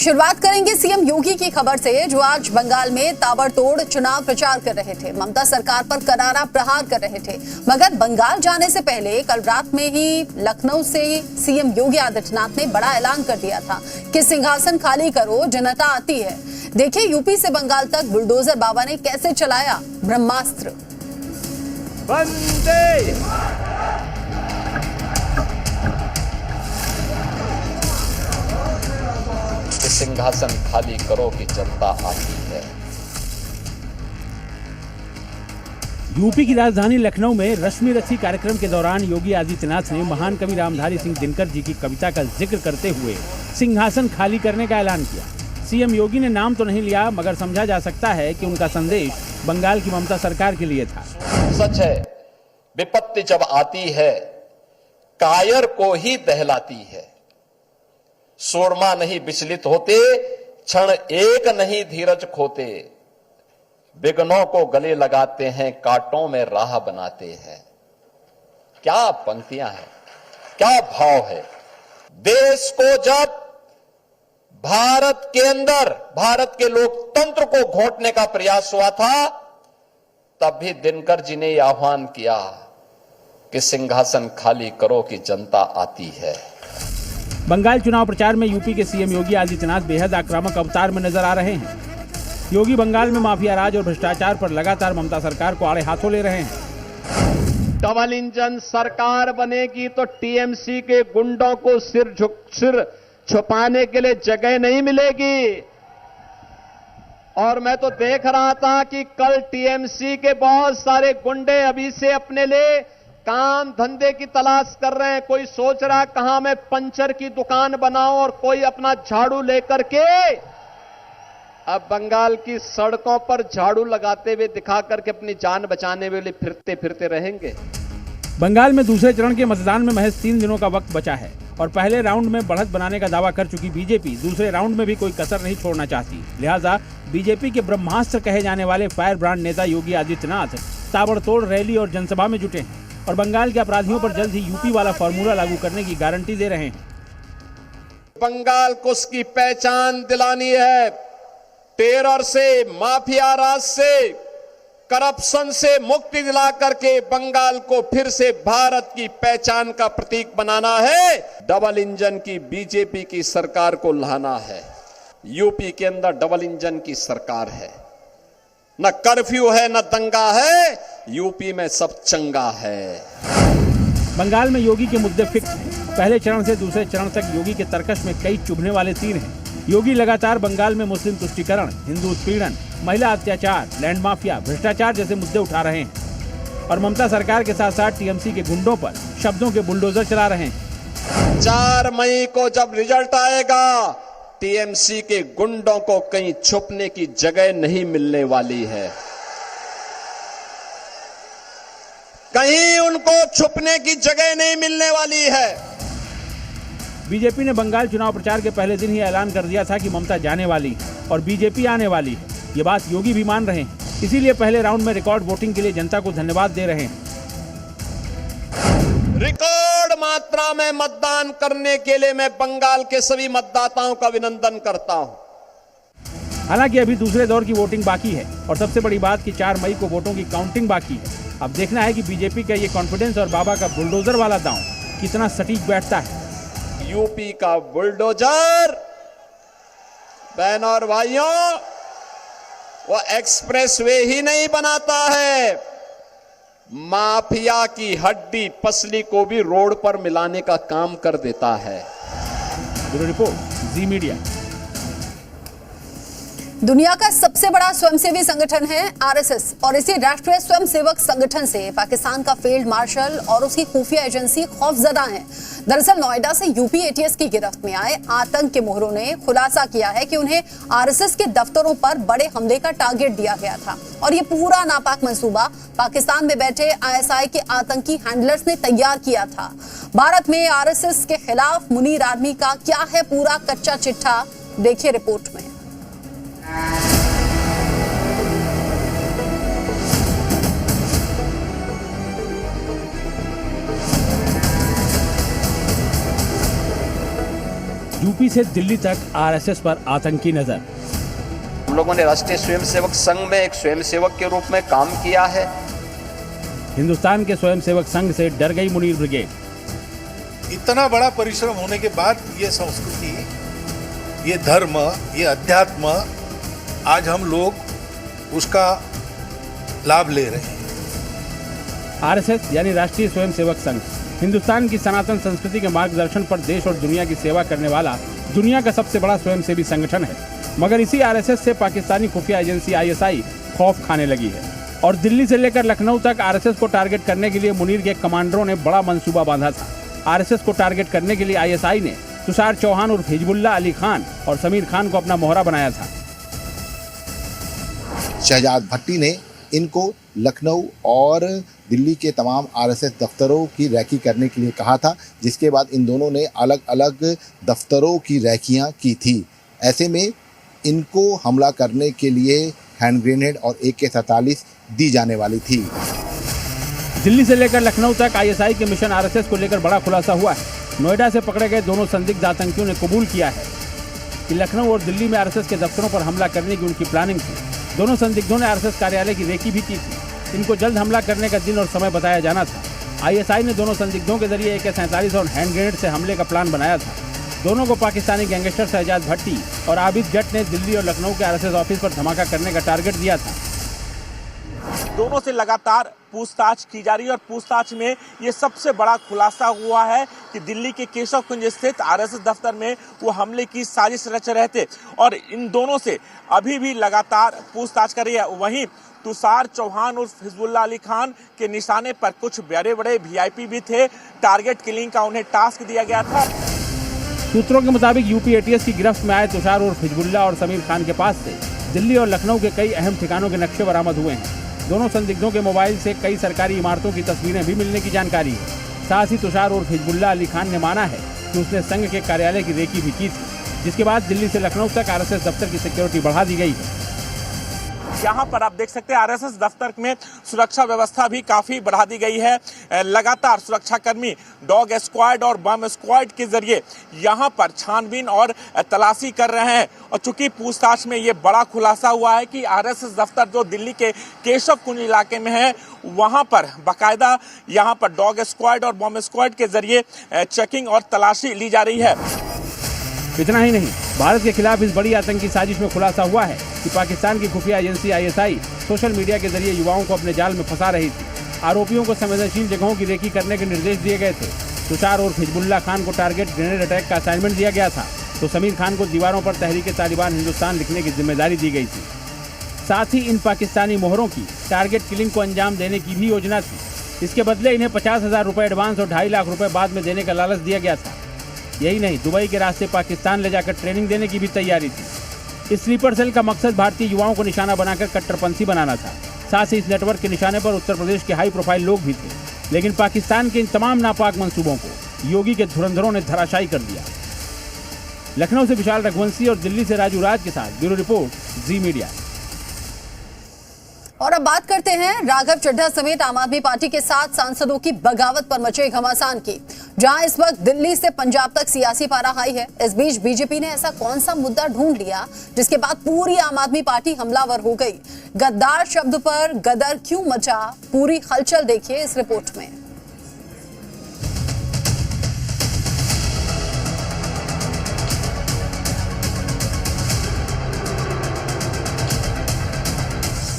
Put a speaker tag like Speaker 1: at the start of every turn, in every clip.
Speaker 1: शुरुआत करेंगे सीएम योगी की खबर से, जो आज बंगाल में ताबड़तोड़ चुनाव प्रचार कर रहे थे। ममता सरकार पर करारा प्रहार कर रहे थे। मगर बंगाल जाने से पहले कल रात में ही लखनऊ से सीएम योगी आदित्यनाथ ने बड़ा ऐलान कर दिया था कि सिंहासन खाली करो, जनता आती है। देखिए यूपी से बंगाल तक बुलडोजर बाबा ने कैसे चलाया ब्रह्मास्त्र।
Speaker 2: सिंहासन खाली करो कि जनता आती है।
Speaker 3: यूपी की राजधानी लखनऊ में रश्मि रथी कार्यक्रम के दौरान योगी आदित्यनाथ ने महान कवि रामधारी सिंह दिनकर जी की कविता का जिक्र करते हुए सिंहासन खाली करने का ऐलान किया। सीएम योगी ने नाम तो नहीं लिया, मगर समझा जा सकता है कि उनका संदेश बंगाल की ममता सरकार के लिए था।
Speaker 2: सच है, विपत्ति जब आती है कायर को ही दहलाती है। सूरमा नहीं विचलित होते, क्षण एक नहीं धीरज खोते। विघ्नों को गले लगाते हैं, कांटों में राह बनाते हैं। क्या पंक्तियां हैं, क्या भाव है। देश को जब भारत के अंदर भारत के लोकतंत्र को घोंटने का प्रयास हुआ था, तब भी दिनकर जी ने यह आह्वान किया कि सिंहासन खाली करो कि जनता आती है।
Speaker 3: बंगाल चुनाव प्रचार में यूपी के सीएम योगी आदित्यनाथ बेहद आक्रामक अवतार में नजर आ रहे हैं। योगी बंगाल में माफिया राज और भ्रष्टाचार पर लगातार ममता सरकार को आड़े हाथों ले रहे हैं।
Speaker 4: डबल इंजन सरकार बनेगी तो टीएमसी के गुंडों को सिर छुपाने के लिए जगह नहीं मिलेगी। और मैं तो देख रहा था कि कल टीएमसी के बहुत सारे गुंडे अभी से अपने लिए काम धंधे की तलाश कर रहे हैं। कोई सोच रहा है कहां मैं पंचर की दुकान बनाऊं, और कोई अपना झाड़ू लेकर के अब बंगाल की सड़कों पर झाड़ू लगाते हुए दिखा करके अपनी जान बचाने के लिए फिरते फिरते रहेंगे।
Speaker 3: बंगाल में दूसरे चरण के मतदान में महज 3 दिनों का वक्त बचा है और पहले राउंड में बढ़त बनाने का दावा कर चुकी बीजेपी दूसरे राउंड में भी कोई कसर नहीं छोड़ना चाहती। लिहाजा बीजेपी के ब्रह्मास्त्र कहे जाने वाले फायर ब्रांड नेता योगी आदित्यनाथ ताबड़तोड़ रैली और जनसभा में जुटे हैं और बंगाल के अपराधियों पर जल्द ही यूपी वाला फॉर्मूला लागू करने की गारंटी दे रहे हैं।
Speaker 4: बंगाल को उसकी पहचान दिलानी है। टेरर से, माफिया राज से, करप्शन से मुक्ति दिला करके बंगाल को फिर से भारत की पहचान का प्रतीक बनाना है। डबल इंजन की बीजेपी की सरकार को लाना है। यूपी के अंदर डबल इंजन की सरकार है। न कर्फ्यू है, न दंगा है, यूपी में सब चंगा है।
Speaker 3: बंगाल में योगी के मुद्दे फिक्स हैं। पहले चरण से दूसरे चरण तक योगी के तर्कश में कई चुभने वाले तीर हैं। योगी लगातार बंगाल में मुस्लिम तुष्टीकरण, हिंदू उत्पीड़न, महिला अत्याचार, लैंड माफिया, भ्रष्टाचार जैसे मुद्दे उठा रहे हैं और ममता सरकार के साथ साथ टीएमसी के गुंडों पर शब्दों के बुलडोजर चला रहे हैं।
Speaker 4: 4 मई को जब रिजल्ट आएगा, टीएमसी के गुंडों को कहीं छुपने की जगह नहीं मिलने वाली है। कहीं उनको छुपने की जगह नहीं मिलने वाली है।
Speaker 3: बीजेपी ने बंगाल चुनाव प्रचार के पहले दिन ही ऐलान कर दिया था कि ममता जाने वाली है और बीजेपी आने वाली है। ये बात योगी भी मान रहे हैं, इसीलिए पहले राउंड में रिकॉर्ड वोटिंग के लिए जनता को धन्यवाद दे रहे हैं।
Speaker 4: रिकॉर्ड मात्रा में मतदान करने के लिए मैं बंगाल के सभी मतदाताओं का अभिनंदन करता हूं।
Speaker 3: हालांकि अभी दूसरे दौर की वोटिंग बाकी है और सबसे बड़ी बात कि 4 मई को वोटों की काउंटिंग बाकी है। अब देखना है कि बीजेपी का ये कॉन्फिडेंस और बाबा का बुलडोजर वाला दांव कितना सटीक बैठता है।
Speaker 4: यूपी का बुलडोजर बहनों और भाइयों, वो एक्सप्रेसवे ही नहीं बनाता है, माफिया की हड्डी पसली को भी रोड पर मिलाने का काम कर देता है।
Speaker 3: ब्यूरो रिपोर्ट, जी मीडिया।
Speaker 1: दुनिया का सबसे बड़ा स्वयंसेवी संगठन है आरएसएस और इसी राष्ट्रीय स्वयंसेवक संगठन से पाकिस्तान का फील्ड मार्शल और उसकी खुफिया एजेंसी खौफजदा हैं। दरअसल नोएडा से यूपी एटीएस की गिरफ्त में आए आतंक के मोहरों ने खुलासा किया है कि उन्हें आरएसएस के दफ्तरों पर बड़े हमले का टारगेट दिया गया था और ये पूरा नापाक मंसूबा पाकिस्तान में बैठे आईएसआई के आतंकी हैंडलर्स ने तैयार किया था। भारत में आरएसएस के खिलाफ मुनीर आर्मी का क्या है पूरा कच्चा चिट्ठा, देखिए रिपोर्ट में।
Speaker 3: यूपी से दिल्ली तक आरएसएस पर आतंकी नजर।
Speaker 2: हम लोगों ने राष्ट्रीय स्वयंसेवक संघ में एक स्वयंसेवक के रूप में काम किया है।
Speaker 3: हिंदुस्तान के स्वयंसेवक संघ से डर गई मुनीर ब्रिगेड।
Speaker 5: इतना बड़ा परिश्रम होने के बाद ये संस्कृति, ये धर्म, ये अध्यात्म, आज हम लोग उसका लाभ ले रहे हैं।
Speaker 3: आरएसएस यानी राष्ट्रीय स्वयंसेवक संघ हिंदुस्तान की सनातन संस्कृति के मार्गदर्शन पर देश और दुनिया की सेवा करने वाला दुनिया का सबसे बड़ा स्वयंसेवी संगठन है। मगर इसी आरएसएस से पाकिस्तानी खुफिया एजेंसी आईएसआई खौफ खाने लगी है और दिल्ली से लेकर लखनऊ तक आरएसएस को टारगेट करने के लिए मुनीर के कमांडरों ने बड़ा मंसूबा बांधा था। आरएसएस को टारगेट करने के लिए आईएसआई ने तुषार चौहान उर्फ हिजबुल्लाह अली खान और समीर खान को अपना मोहरा बनाया था।
Speaker 6: शहजाद भट्टी ने इनको लखनऊ और दिल्ली के तमाम आरएसएस दफ्तरों की रैकी करने के लिए कहा था, जिसके बाद इन दोनों ने अलग अलग दफ्तरों की रैकियां की थी। ऐसे में इनको हमला करने के लिए हैंड ग्रेनेड और AK-47 दी जाने वाली थी।
Speaker 3: दिल्ली से लेकर लखनऊ तक आईएसआई के मिशन आरएसएस को लेकर बड़ा खुलासा हुआ है। नोएडा से पकड़े गए दोनों संदिग्ध आतंकियों ने कबूल किया है कि लखनऊ और दिल्ली में आरएसएस के दफ्तरों पर हमला करने की उनकी प्लानिंग थी। दोनों संदिग्धों ने आरएसएस कार्यालय की रेकी भी की थी। इनको जल्द हमला करने का दिन और समय बताया जाना था। आईएसआई ने दोनों संदिग्धों के जरिए AK-47 और हैंड ग्रेनेड से हमले का प्लान बनाया था। दोनों को पाकिस्तानी गैंगस्टर शहजाद भट्टी और आबिद जट ने दिल्ली और लखनऊ के आरएसएस ऑफिस पर धमाका करने का टारगेट दिया था।
Speaker 7: दोनों से लगातार पूछताछ की जा रही है और पूछताछ में ये सबसे बड़ा खुलासा हुआ है कि दिल्ली के केशव कुंज स्थित आरएसएस दफ्तर में वो हमले की साजिश रच रहे थे और इन दोनों से अभी भी लगातार पूछताछ कर रही है। वहीं तुषार चौहान उर्फ हिजबुल्लाह अली खान के निशाने पर कुछ बड़े बड़े VIP भी थे। टारगेट किलिंग का उन्हें टास्क दिया गया था।
Speaker 3: सूत्रों के मुताबिक यूपी ATS की गिरफ्त में आए तुषार उर्फ हिजबुल्लाह और समीर खान के पास से दिल्ली और लखनऊ के कई अहम ठिकानों के नक्शे बरामद हुए हैं। दोनों संदिग्धों के मोबाइल से कई सरकारी इमारतों की तस्वीरें भी मिलने की जानकारी है। साथ ही तुषार उर्फ हिजबुल्लाह अली खान ने माना है कि उसने संघ के कार्यालय की रेकी भी की थी, जिसके बाद दिल्ली से लखनऊ तक आरएसएस दफ्तर की सिक्योरिटी बढ़ा दी गई है।
Speaker 7: यहाँ पर आप देख सकते हैं आरएसएस दफ्तर में सुरक्षा व्यवस्था भी काफी बढ़ा दी गई है। लगातार सुरक्षाकर्मी डॉग स्क्वाड और बम स्क्वाड के जरिए यहाँ पर छानबीन और तलाशी कर रहे हैं। और चूंकि पूछताछ में ये बड़ा खुलासा हुआ है कि आरएसएस दफ्तर जो दिल्ली के केशव कुंज इलाके में है, वहाँ पर बाकायदा यहाँ पर डॉग स्क्वाड और बम स्क्वाड के जरिए चेकिंग और तलाशी ली जा रही है।
Speaker 3: इतना ही नहीं, भारत के खिलाफ इस बड़ी आतंकी साजिश में खुलासा हुआ है कि पाकिस्तान की खुफिया एजेंसी आईएसआई सोशल मीडिया के जरिए युवाओं को अपने जाल में फंसा रही थी। आरोपियों को संवेदनशील जगहों की रेकी करने के निर्देश दिए गए थे। तुषार और हिजबुल्लाह खान को टारगेट ग्रेनेड अटैक का असाइनमेंट दिया गया था, तो समीर खान को दीवारों पर तहरीक तालिबान हिंदुस्तान लिखने की जिम्मेदारी दी गई थी। साथ ही इन पाकिस्तानी मोहरों की टारगेट किलिंग को अंजाम देने की भी योजना थी। इसके बदले इन्हें 50,000 रुपये एडवांस और 2.5 लाख रुपए बाद में देने का लालच दिया गया था। यही नहीं, दुबई के रास्ते पाकिस्तान ले जाकर ट्रेनिंग देने की भी तैयारी थी। इस स्लीपर सेल का मकसद भारतीय युवाओं को निशाना बनाकर कट्टरपंथी बनाना था। साथ ही इस नेटवर्क के निशाने पर उत्तर प्रदेश के हाई प्रोफाइल लोग भी थे। लेकिन पाकिस्तान के इन तमाम नापाक मंसूबों को योगी के धुरंधरों ने धराशायी कर दिया। लखनऊ से विशाल रघुवंशी और दिल्ली से राजू राज के साथ ब्यूरो रिपोर्ट, जी मीडिया।
Speaker 1: और अब बात करते हैं राघव चड्ढा समेत आम आदमी पार्टी के 7 सांसदों की बगावत पर मचे घमासान की, जहां इस वक्त दिल्ली से पंजाब तक सियासी पारा हाई है। इस बीच बीजेपी ने ऐसा कौन सा मुद्दा ढूंढ लिया जिसके बाद पूरी आम आदमी पार्टी हमलावर हो गई। गद्दार शब्द पर गदर क्यों मचा, पूरी हलचल देखिए इस रिपोर्ट में।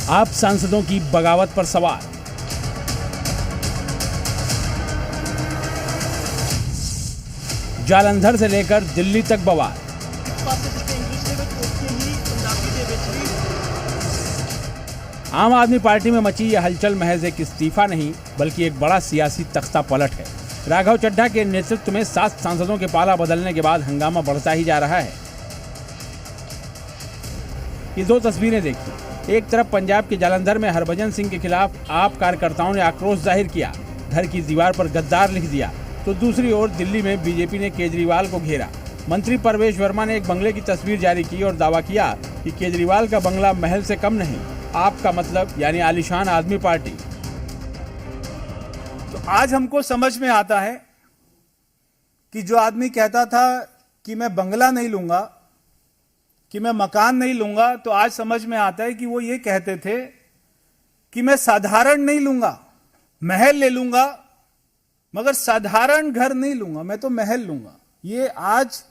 Speaker 3: आप सांसदों की बगावत पर सवाल। जालंधर से लेकर दिल्ली तक बवाल। आम आदमी पार्टी में मची यह हलचल महज एक इस्तीफा नहीं बल्कि एक बड़ा सियासी तख्ता पलट है। राघव चड्ढा के नेतृत्व में 7 सांसदों के पाला बदलने के बाद हंगामा बढ़ता ही जा रहा है। ये 2 तस्वीरें देखिए। एक तरफ पंजाब के जालंधर में हरभजन सिंह के खिलाफ आप कार्यकर्ताओं ने आक्रोश जाहिर किया, घर की दीवार पर गद्दार लिख दिया, तो दूसरी ओर दिल्ली में बीजेपी ने केजरीवाल को घेरा। मंत्री परवेश वर्मा ने एक बंगले की तस्वीर जारी की और दावा किया कि केजरीवाल का बंगला महल से कम नहीं, आपका मतलब यानी आलीशान आदमी पार्टी।
Speaker 8: तो आज हमको समझ में आता है कि जो आदमी कहता था कि मैं बंगला नहीं लूंगा, कि मैं मकान नहीं लूंगा, तो आज समझ में आता है कि वो ये कहते थे कि मैं साधारण नहीं लूंगा, महल ले लूंगा, मगर साधारण घर नहीं लूंगा, मैं तो महल लूंगा। ये आज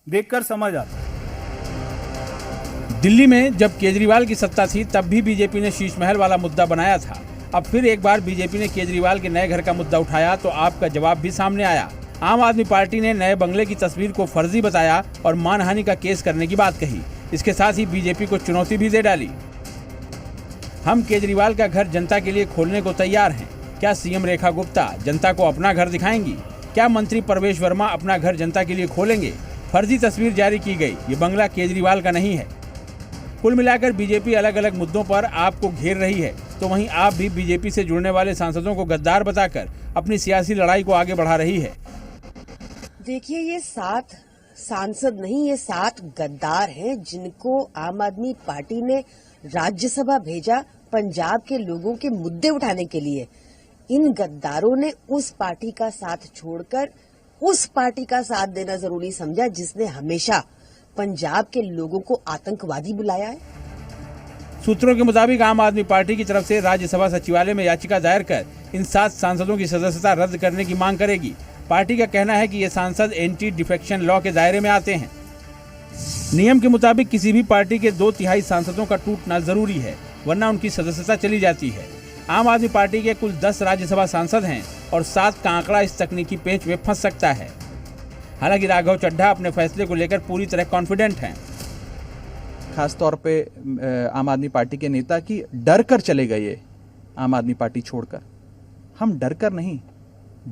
Speaker 8: देखकर समझ आता है।
Speaker 3: दिल्ली में जब केजरीवाल की सत्ता थी तब भी बीजेपी ने शीश महल वाला मुद्दा बनाया था। अब फिर एक बार बीजेपी ने केजरीवाल के नए घर का मुद्दा उठाया तो आपका जवाब भी सामने आया। आम आदमी पार्टी ने नए बंगले की तस्वीर को फर्जी बताया और मानहानि का केस करने की बात कही। इसके साथ ही बीजेपी को चुनौती भी दे डाली। हम केजरीवाल का घर जनता के लिए खोलने को तैयार हैं। क्या सीएम रेखा गुप्ता जनता को अपना घर दिखाएंगी? क्या मंत्री परवेश वर्मा अपना घर जनता के लिए खोलेंगे? फर्जी तस्वीर जारी की गई। ये बंगला केजरीवाल का नहीं है। कुल मिलाकर बीजेपी अलग अलग मुद्दों पर आपको घेर रही है, तो वहीं आप भी बीजेपी से जुड़ने वाले सांसदों को गद्दार बताकर अपनी सियासी लड़ाई को आगे बढ़ा रही है।
Speaker 9: देखिए, ये 7 सांसद नहीं, ये 7 गद्दार हैं जिनको आम आदमी पार्टी ने राज्यसभा भेजा पंजाब के लोगों के मुद्दे उठाने के लिए। इन गद्दारों ने उस पार्टी का साथ छोड़कर उस पार्टी का साथ देना जरूरी समझा जिसने हमेशा पंजाब के लोगों को आतंकवादी बुलाया है।
Speaker 3: सूत्रों के मुताबिक आम आदमी पार्टी की तरफ से राज्यसभा सचिवालय में याचिका दायर कर इन 7 सांसदों की सदस्यता रद्द करने की मांग करेगी। पार्टी का कहना है कि ये सांसद एंटी डिफेक्शन लॉ के दायरे में आते हैं। नियम के मुताबिक किसी भी पार्टी के 2/3 सांसदों का टूटना जरूरी है, वरना उनकी सदस्यता चली जाती है। आम आदमी पार्टी के कुल 10 राज्यसभा सांसद हैं और 7 का आंकड़ा इस तकनीकी पेंच में फंस सकता है। हालांकि राघव चड्ढा अपने फैसले को लेकर पूरी तरह कॉन्फिडेंट हैं।
Speaker 10: खास तौर पे आम आदमी पार्टी के नेता की डर कर चले गए आम आदमी पार्टी छोड़कर। हम डर कर नहीं,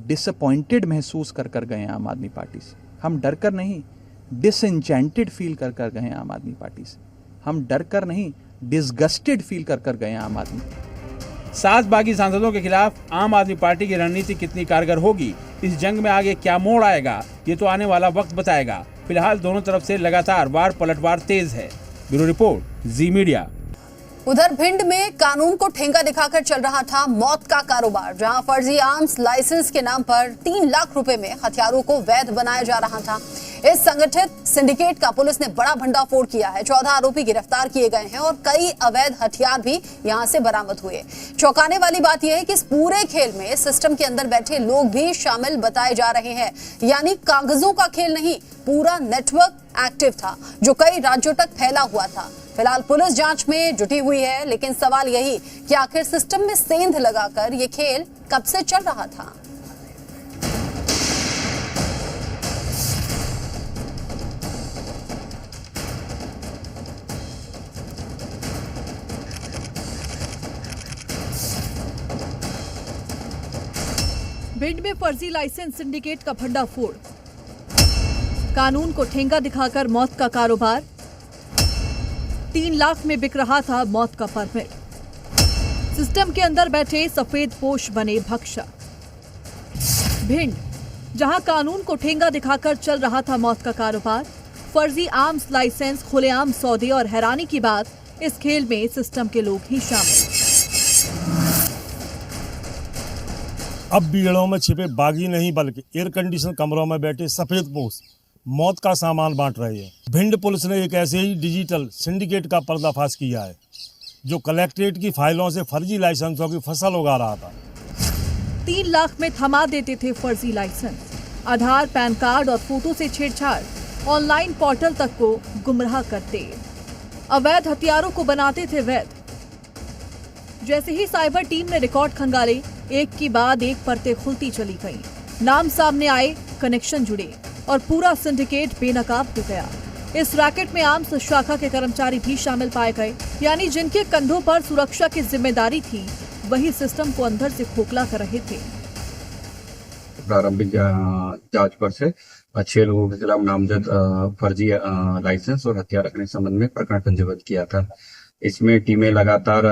Speaker 10: डिसअपॉइंटेड महसूस कर गए आम आदमी पार्टी से। हम डर कर नहीं, डिसएंचेंटेड फील कर गए आम आदमी पार्टी से। हम डर कर नहीं, डिसगस्टेड फील कर गए आम आदमी।
Speaker 3: 7 बागी सांसदों के खिलाफ आम आदमी पार्टी की रणनीति कितनी कारगर होगी, इस जंग में आगे क्या मोड़ आएगा, ये तो आने वाला वक्त बताएगा। फिलहाल दोनों तरफ से लगातार वार पलटवार तेज है। ब्यूरो रिपोर्ट, जी मीडिया।
Speaker 1: उधर भिंड में कानून को ठेंगा दिखाकर चल रहा था मौत का कारोबार, जहां फर्जी आर्म्स लाइसेंस के नाम पर 3 लाख रुपए में हथियारों को वैध बनाया जा रहा था। इस संगठित सिंडिकेट का पुलिस ने बड़ा भंडाफोड़ किया है। 14 आरोपी गिरफ्तार किए गए हैं और कई अवैध हथियार भी यहां से बरामद हुए। चौंकाने वाली बात यह है कि इस पूरे खेल में सिस्टम के अंदर बैठे लोग भी शामिल बताए जा रहे हैं। यानी कागजों का खेल नहीं, पूरा नेटवर्क एक्टिव था जो कई राज्यों तक फैला हुआ था। फिलहाल पुलिस जांच में जुटी हुई है, लेकिन सवाल यही कि आखिर सिस्टम में सेंध लगाकर ये खेल कब से चल रहा था।
Speaker 11: भिंड में फर्जी लाइसेंस सिंडिकेट का भंडाफोड़, कानून को ठेंगा दिखाकर मौत का कारोबार, 3 लाख में बिक रहा था मौत का परमिट। सिस्टम के अंदर बैठे सफेद पोश बने भक्षक। भिंड, जहां कानून को ठेंगा दिखाकर चल रहा था मौत का कारोबार, फर्जी आर्म्स लाइसेंस, खुलेआम सौदे और हैरानी की बात, इस खेल में सिस्टम के लोग ही शामिल।
Speaker 12: अब भीड़ों में छिपे बागी नहीं बल्कि एयर कंडीशन कमरों में बैठे सफेद पोश मौत का सामान बांट रहे हैं। भिंड पुलिस ने एक ऐसे ही डिजिटल सिंडिकेट का पर्दाफाश किया है जो कलेक्ट्रेट की फाइलों से फर्जी लाइसेंसों की फसल उगा रहा था।
Speaker 11: 3 लाख में थमा देते थे फर्जी लाइसेंस, आधार, पैन कार्ड और फोटो से छेड़छाड़, ऑनलाइन पोर्टल तक को गुमराह करते, अवैध हथियारों को बनाते थे वैध। जैसे ही साइबर टीम ने रिकॉर्ड खंगाले, एक की बाद एक परतें खुलती चली गईं, नाम सामने आए, कनेक्शन जुड़े और पूरा सिंडिकेट बेनकाब हो गया। इस रैकेट में आर्म्स शाखा के कर्मचारी भी शामिल पाए गए, यानी जिनके कंधों पर सुरक्षा की जिम्मेदारी थी, वही सिस्टम को अंदर से खोखला कर रहे थे।
Speaker 13: प्रारंभिक जांच पर से 6 लोगों के खिलाफ नामजद फर्जी लाइसेंस और हथियार रखने के संबंध में प्रकरण पंजीबद्ध किया था। इसमें टीमें लगातार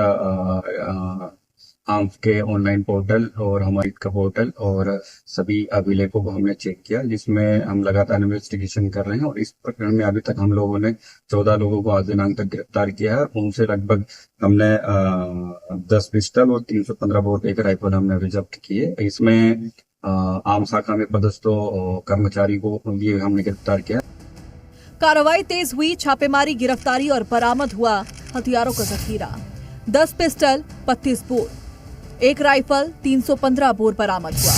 Speaker 13: आर्म्स के ऑनलाइन पोर्टल और हमारे का पोर्टल और सभी अभिलेखों को हमने चेक किया, जिसमें हम लगातार इन्वेस्टिगेशन कर रहे हैं। और इस प्रकरण में अभी तक हम लोगों ने 14 लोगों को आज दिनांक तक गिरफ्तार किया है। उनसे लगभग हमने 10 पिस्टल और 315 बोर एक राइफल हमने अभी जब्त किए। इसमें आम शाखा में पदस्थ कर्मचारी को भी हमने गिरफ्तार किया।
Speaker 11: कार्रवाई तेज हुई, छापेमारी, गिरफ्तारी और बरामद हुआ हथियारों का जखीरा। 10 पिस्टल, 32 बोर, 1 राइफल, 315 बोर बरामद हुआ।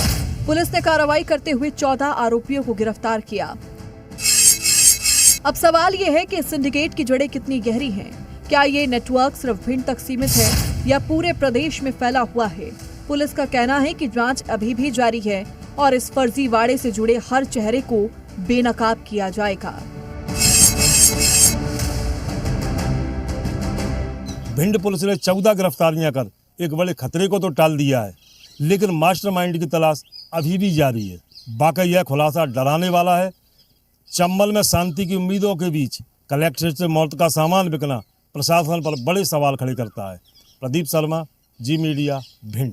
Speaker 11: पुलिस ने कार्रवाई करते हुए 14 आरोपियों को गिरफ्तार किया। अब सवाल ये है कि इस सिंडिकेट की जड़ें कितनी गहरी हैं? क्या ये नेटवर्क सिर्फ भिंड तक सीमित है या पूरे प्रदेश में फैला हुआ है? पुलिस का कहना है कि जांच अभी भी जारी है और इस फर्जीवाड़े से जुड़े हर चेहरे को बेनकाब किया जाएगा।
Speaker 12: भिंड पुलिस ने 14 गिरफ्तारियां कर एक बड़े खतरे को तो टाल दिया है, लेकिन मास्टरमाइंड की तलाश अभी भी जारी है। वाकई यह खुलासा डराने वाला है। चंबल में शांति की उम्मीदों के बीच कलेक्ट्रेट से मौत का सामान बिकना प्रशासन पर बड़े सवाल खड़े करता है। प्रदीप शर्मा, जी मीडिया, भिंड।